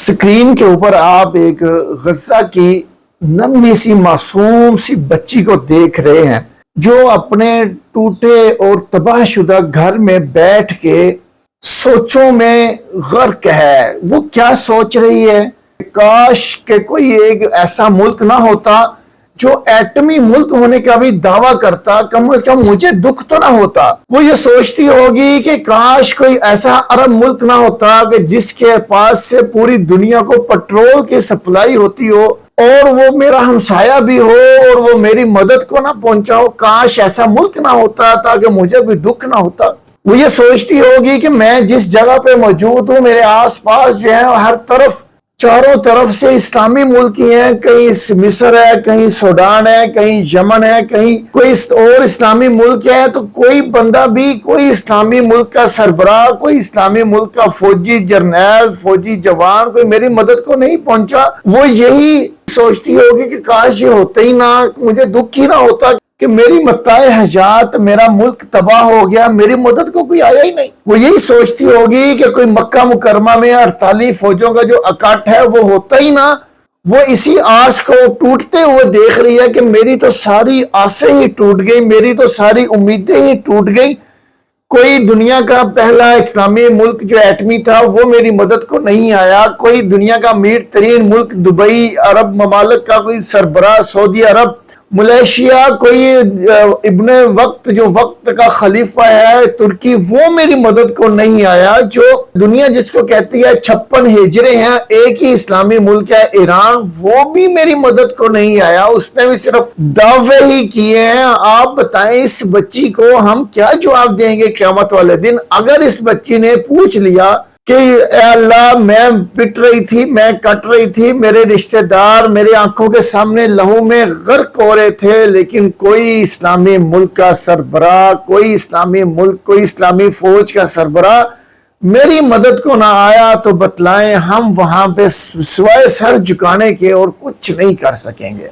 Screen کے اوپر آپ ایک غزہ کی ننھی سی معصوم سی بچی کو دیکھ رہے ہیں جو اپنے ٹوٹے اور تباہ شدہ گھر میں بیٹھ کے سوچوں میں غرق ہے۔ وہ کیا سوچ رہی ہے؟ کاش کہ کوئی ایک ایسا ملک نہ ہوتا جو ایٹمی ملک ہونے کا بھی دعویٰ کرتا، کم از کم مجھے دکھ تو نہ ہوتا۔ وہ یہ سوچتی ہوگی کہ کاش کوئی ایسا عرب ملک نہ ہوتا کہ جس کے پاس سے پوری دنیا کو پٹرول کی سپلائی ہوتی ہو اور وہ میرا ہمسایہ بھی ہو اور وہ میری مدد کو نہ پہنچا ہو۔ کاش ایسا ملک نہ ہوتا تاکہ مجھے کوئی دکھ نہ ہوتا۔ وہ یہ سوچتی ہوگی کہ میں جس جگہ پہ موجود ہوں میرے آس پاس جو ہے ہر طرف چاروں طرف سے اسلامی ملک ہی ہیں، کہیں مصر ہے، کہیں سوڈان ہے، کہیں یمن ہے، کہیں کوئی اور اسلامی ملک ہے، تو کوئی بندہ بھی کوئی اسلامی ملک کا سربراہ، کوئی اسلامی ملک کا فوجی جرنیل، فوجی جوان کوئی میری مدد کو نہیں پہنچا۔ وہ یہی سوچتی ہوگی کہ کاش یہ ہوتا ہی نہ، مجھے دکھ ہی نہ ہوتا کہ میری متاع حیات میرا ملک تباہ ہو گیا، میری مدد کو کوئی آیا ہی نہیں۔ وہ یہی سوچتی ہوگی کہ کوئی مکہ مکرمہ میں 48 فوجوں کا جو اکٹھ ہے وہ ہوتا ہی نہ۔ وہ اسی آس کو ٹوٹتے ہوئے دیکھ رہی ہے کہ میری تو ساری آسیں ہی ٹوٹ گئی، میری تو ساری امیدیں ہی ٹوٹ گئی۔ کوئی دنیا کا پہلا اسلامی ملک جو ایٹمی تھا وہ میری مدد کو نہیں آیا، کوئی دنیا کا امیر ترین ملک دبئی، عرب ممالک کا کوئی سربراہ، سعودی عرب، ملیشیا، کوئی ابن وقت جو وقت کا خلیفہ ہے ترکی، وہ میری مدد کو نہیں آیا۔ جو دنیا جس کو کہتی ہے 56 ہجرے ہیں، ایک ہی اسلامی ملک ہے ایران، وہ بھی میری مدد کو نہیں آیا، اس نے بھی صرف دعوے ہی کیے ہیں۔ آپ بتائیں اس بچی کو ہم کیا جواب دیں گے قیامت والے دن؟ اگر اس بچی نے پوچھ لیا کہ اے اللہ میں پٹ رہی تھی، میں کٹ رہی تھی، میرے رشتہ دار میرے آنکھوں کے سامنے لہو میں غرق ہو رہے تھے، لیکن کوئی اسلامی ملک کا سربراہ، کوئی اسلامی ملک، کوئی اسلامی فوج کا سربراہ میری مدد کو نہ آیا، تو بتلائیں ہم وہاں پہ سوائے سر جھکانے کے اور کچھ نہیں کر سکیں گے۔